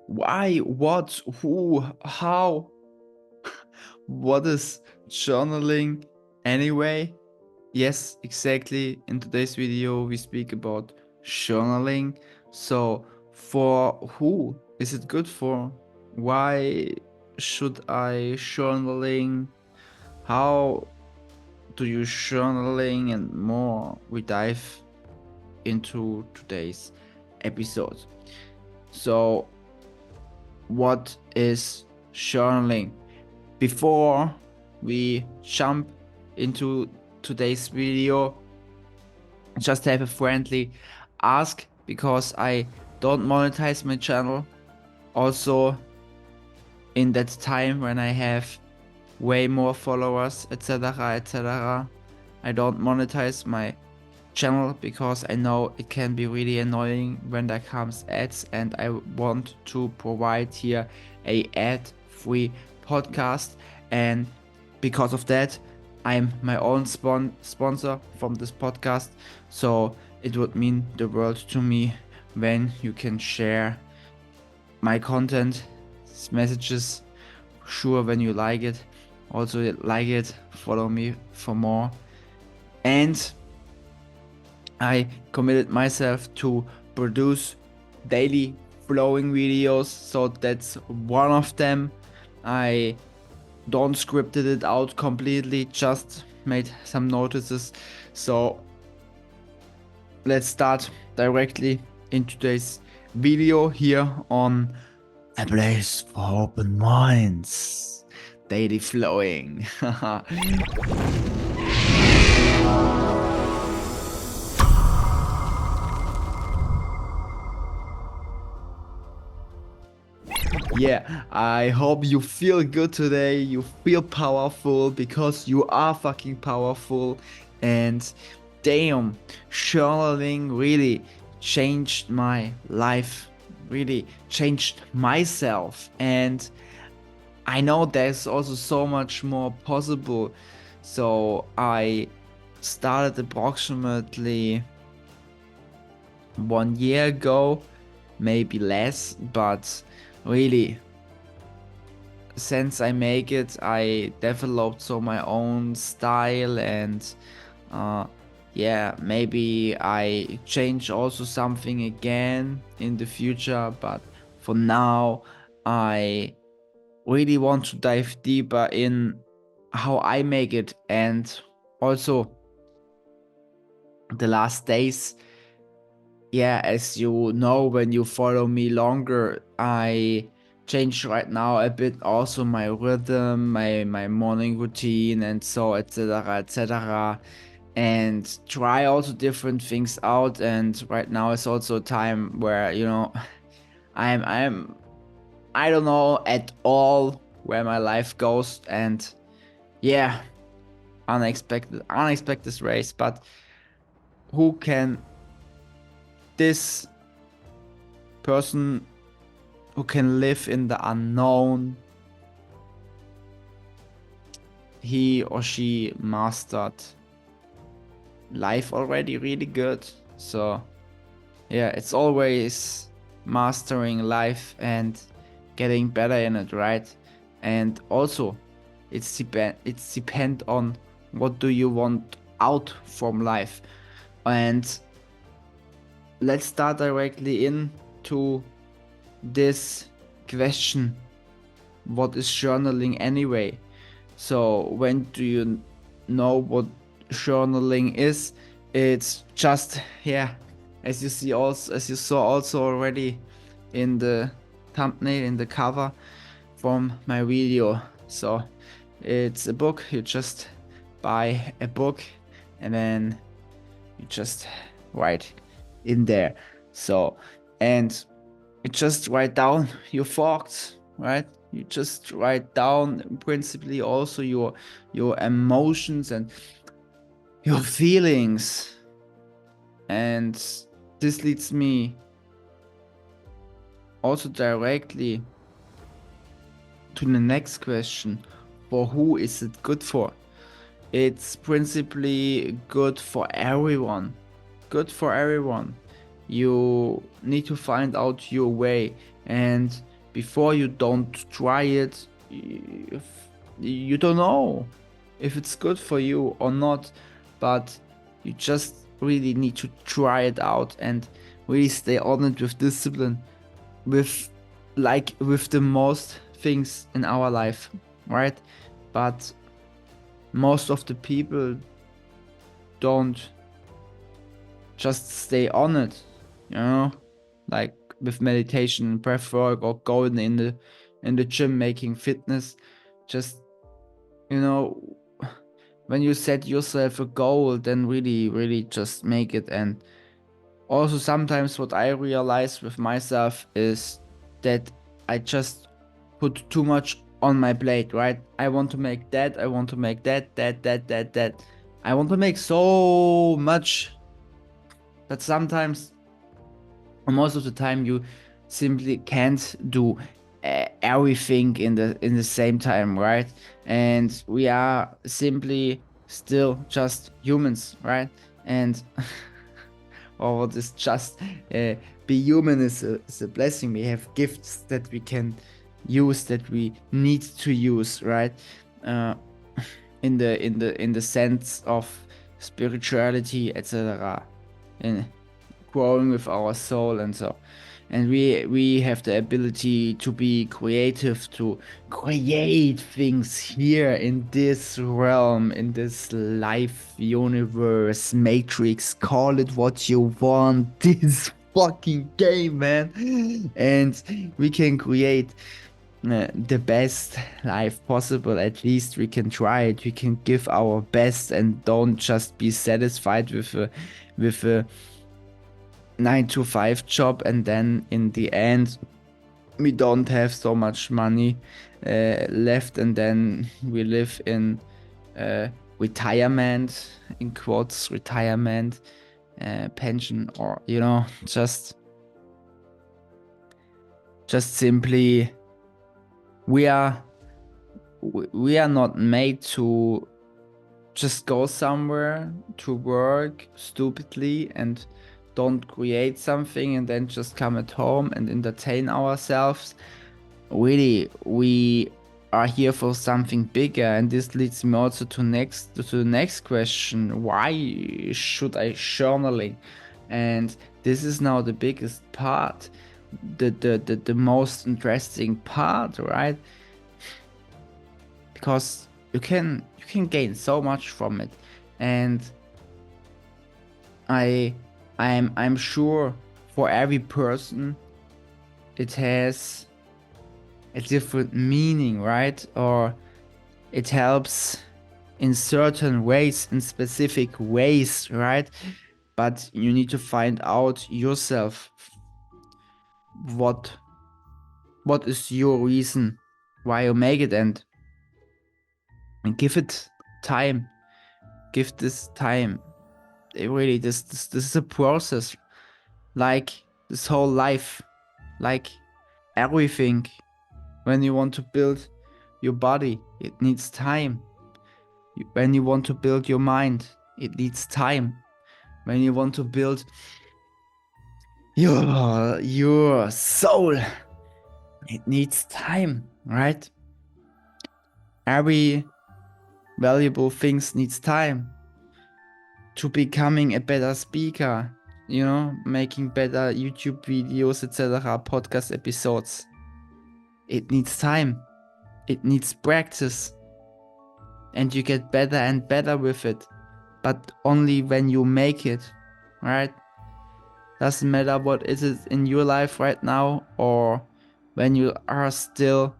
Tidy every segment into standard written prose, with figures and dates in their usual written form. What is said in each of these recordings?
Why, what, who, how, what is journaling anyway? Yes, exactly. In today's video, we speak about journaling. So, for who is it good for? Why should I journaling? How do you journaling and more? We dive into today's episode. So, what is journaling? Before we jump into today's video, just have a friendly ask because I don't monetize my channel. Also, in that time when I have way more followers, etc., etc., I don't monetize my channel because I know it can be really annoying when there comes ads, and I want to provide here a ad-free podcast. And because of that, I'm my own sponsor from this podcast, so it would mean the world to me when you can share my content, messages. Sure, when you like it, also like it, follow me for more. And I committed myself to produce daily flowing videos, so that's one of them. I don't scripted it out completely, just made some notices. So let's start directly in today's video here on A Place for Open Minds. Daily flowing. Yeah, I hope you feel good today. You feel powerful because you are fucking powerful. And damn, journaling really changed my life, really changed myself. And I know there's also so much more possible. So I started approximately 1 year ago, maybe less, but really, since I make it, I developed so my own style, and uh, yeah, maybe I change also something again in the future, but for now, I really want to dive deeper in how I make it. And also the last days, yeah, as you know, when you follow me longer, I changed right now a bit also my rhythm, my morning routine, and so etc, etc, and try also different things out. And right now is also a time where, I'm I don't know at all where my life goes. And yeah, unexpected race. But who can this person who can live in the unknown, he or she mastered life already really good. So yeah, it's always mastering life and getting better in it, right? And also it's depend on what do you want out from life. And let's start directly into this question: what is journaling anyway? So when do you know what journaling is? It's just, yeah, as you saw also already in the thumbnail, in the cover from my video. So it's a book. You just buy a book and then you just write in there. So, and you just write down your thoughts, right? You just write down principally also your emotions and your feelings. And this leads me also directly to the next question: for who is it good for? It's principally good for everyone. Good for everyone. You need to find out your way. And before you don't try it, you don't know if it's good for you or not, but you just really need to try it out and really stay on it with discipline, with the most things in our life, right? But most of the people don't just stay on it, like with meditation and breath work, or going in the gym making fitness. Just, when you set yourself a goal, then really just make it. And also sometimes what I realize with myself is that I just put too much on my plate, right? I want to make that, I want to make that. I want to make so much that sometimes, most of the time, you simply can't do everything in the same time, right? And we are simply still just humans, right? And or what is just be human is a blessing. We have gifts that we can use, that we need to use, right? uh, in the sense of spirituality, etc., and growing with our soul and so. And we have the ability to be creative, to create things here in this realm, in this life, universe, matrix, call it what you want, this fucking game, man. And we can create the best life possible. At least we can try it, we can give our best, and don't just be satisfied with a 9 to 5 job, and then in the end we don't have so much money left, and then we live in retirement, in quotes, retirement, pension, or just simply, we are not made to just go somewhere to work stupidly and don't create something and then just come at home and entertain ourselves. Really, we are here for something bigger. And this leads me also to the next question: why should I journaling? And this is now the biggest part, the most interesting part, right? Because you can gain so much from it. And I'm sure for every person it has a different meaning, right? Or it helps in certain ways, in specific ways, right? But you need to find out yourself what is your reason why you make it, and give it time. Give this time. Really, this is a process, like this whole life, like everything. When you want to build your body, it needs time. When you want to build your mind, it needs time. When you want to build your soul, it needs time, right? Every valuable things needs time. To becoming a better speaker, making better YouTube videos, etc., podcast episodes, it needs time. It needs practice. And you get better and better with it. But only when you make it, right? Doesn't matter what is it in your life right now, or when you are still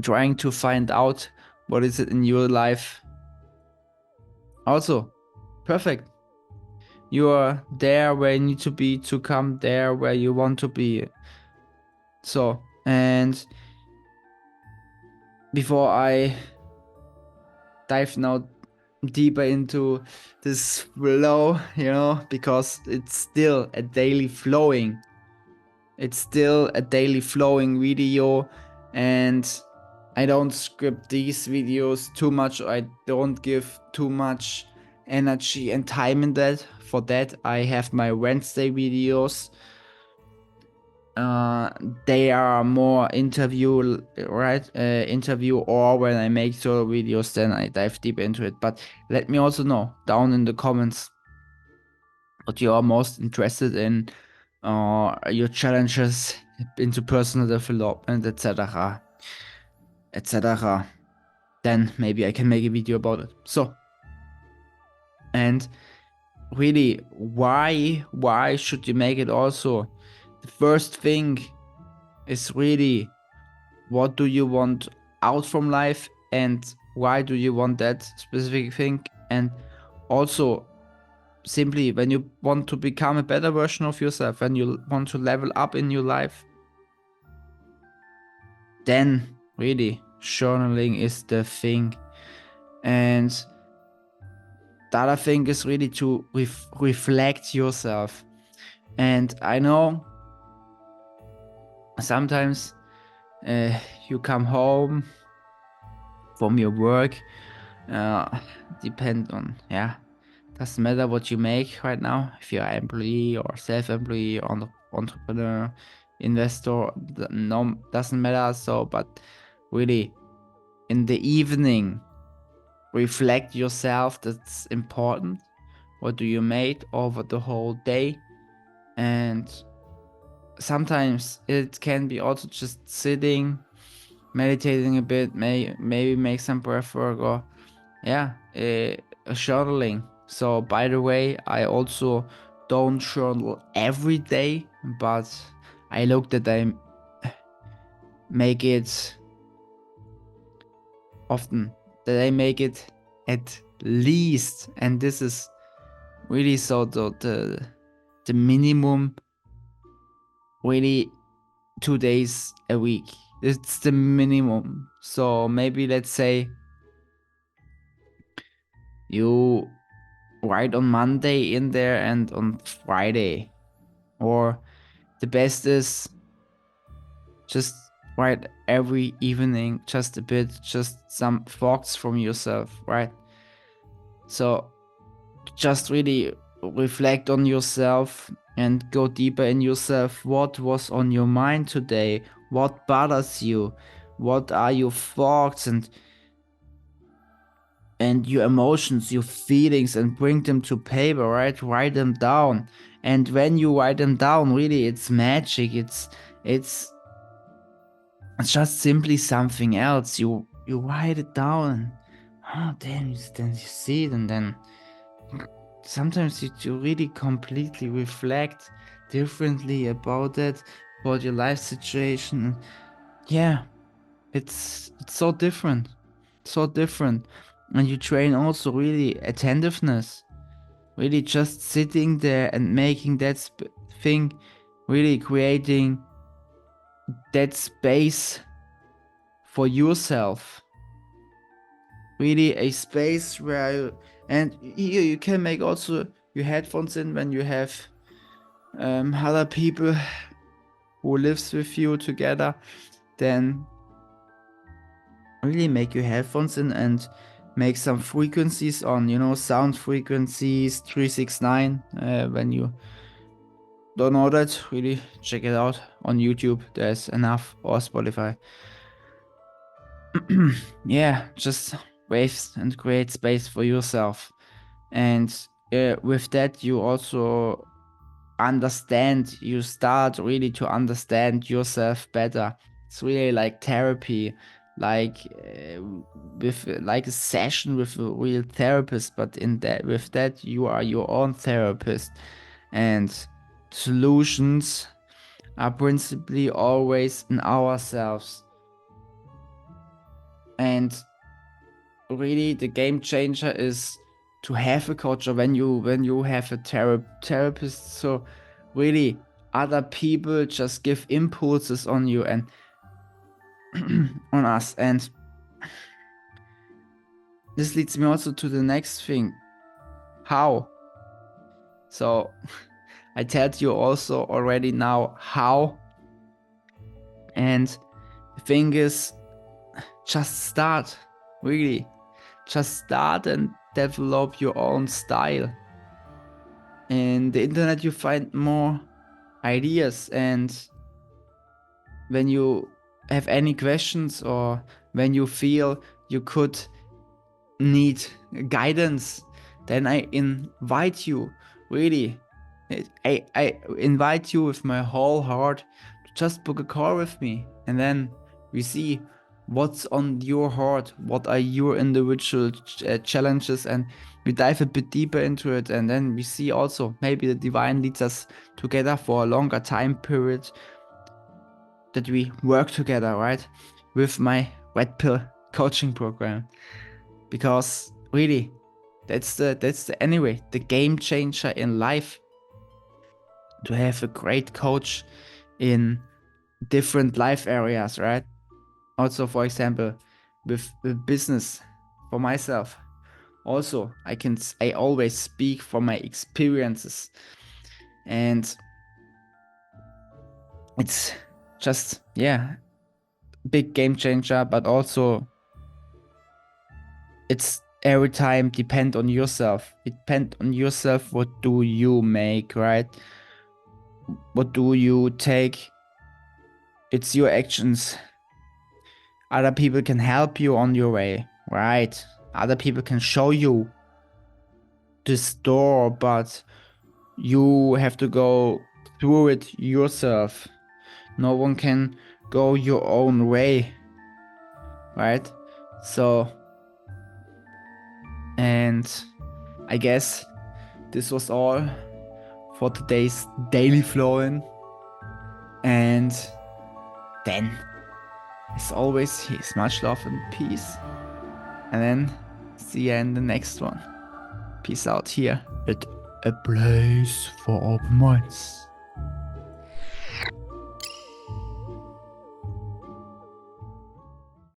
trying to find out what is it in your life. Also, perfect. You are there where you need to be to come there where you want to be. So, and before I dive now deeper into this flow, because it's still a daily flowing. It's still a daily flowing video, and I don't script these videos too much. I don't give too much energy and time in that. For that, I have my Wednesday videos. they are more interview, right? Interview, or when I make solo videos, then I dive deep into it. But let me also know down in the comments what you are most interested in, your challenges into personal development, etc., etc. Then maybe I can make a video about it. So, and really, why should you make it also? The first thing is really, what do you want out from life, and why do you want that specific thing? And also, simply, when you want to become a better version of yourself, when you want to level up in your life, then really journaling is the thing. And the other thing is really to reflect yourself. And I know sometimes you come home from your work, depend on, doesn't matter what you make right now, if you're an employee or self-employee or entrepreneur, investor, no, doesn't matter. So, but really, in the evening, reflect yourself. That's important. What do you make over the whole day? And sometimes it can be also just sitting, meditating a bit, maybe make some breath work, or journaling. So by the way, I also don't journal every day, but I look that I make it often, that I make it at least, and this is really so the minimum, really 2 days a week. It's the minimum. So maybe let's say you write on Monday in there and on Friday. Or the best is just write every evening, just a bit, just some thoughts from yourself, right? So just really reflect on yourself and go deeper in yourself. What was on your mind today? What bothers you? What are your thoughts and your emotions, your feelings, and bring them to paper, right? Write them down. And when you write them down, really, it's magic. It's just simply something else. You write it down. Oh, then you see it, and then sometimes you really completely reflect differently about it, about your life situation. Yeah, it's so different, so different. And you train also really attentiveness, really just sitting there and making that thing, really creating that space for yourself, really a space where and here you can make also your headphones in when you have other people who lives with you together. Then really make your headphones in and make some frequencies on, sound frequencies 369. When you don't know that, really check it out on YouTube. There's enough, or Spotify. Yeah, just waves and create space for yourself. And with that, you also you start really to understand yourself better. It's really like therapy, like with like a session with a real therapist, but with that you are your own therapist. And solutions are principally always in ourselves. And really the game changer is to have a coach, or when you have a therapist. So really other people just give impulses on you and on us. And this leads me also to the next thing, how. So I told you also already now how. And the thing is, just start, really just start and develop your own style. In the internet you find more ideas, and when you have any questions or when you feel you could need guidance, then I invite you, really. I invite you with my whole heart to just book a call with me, and then we see what's on your heart, what are your individual challenges, and we dive a bit deeper into it, and then we see also maybe the divine leads us together for a longer time period that we work together, right? With my red pill coaching program. Because really, that's anyway the game changer in life, to have a great coach in different life areas, right? Also, for example, with business, for myself. Also, I always speak from my experiences, and it's just, yeah, big game changer, but also it's every time depend on yourself. It depend on yourself. What do you make, right? What do you take? It's your actions. Other people can help you on your way, right? Other people can show you this door, but you have to go through it yourself. No one can go your own way, right? So, and I guess this was all for today's daily flowing. And then, as always, here's much love and peace. And then see you in the next one. Peace out here at A Place for Open Minds.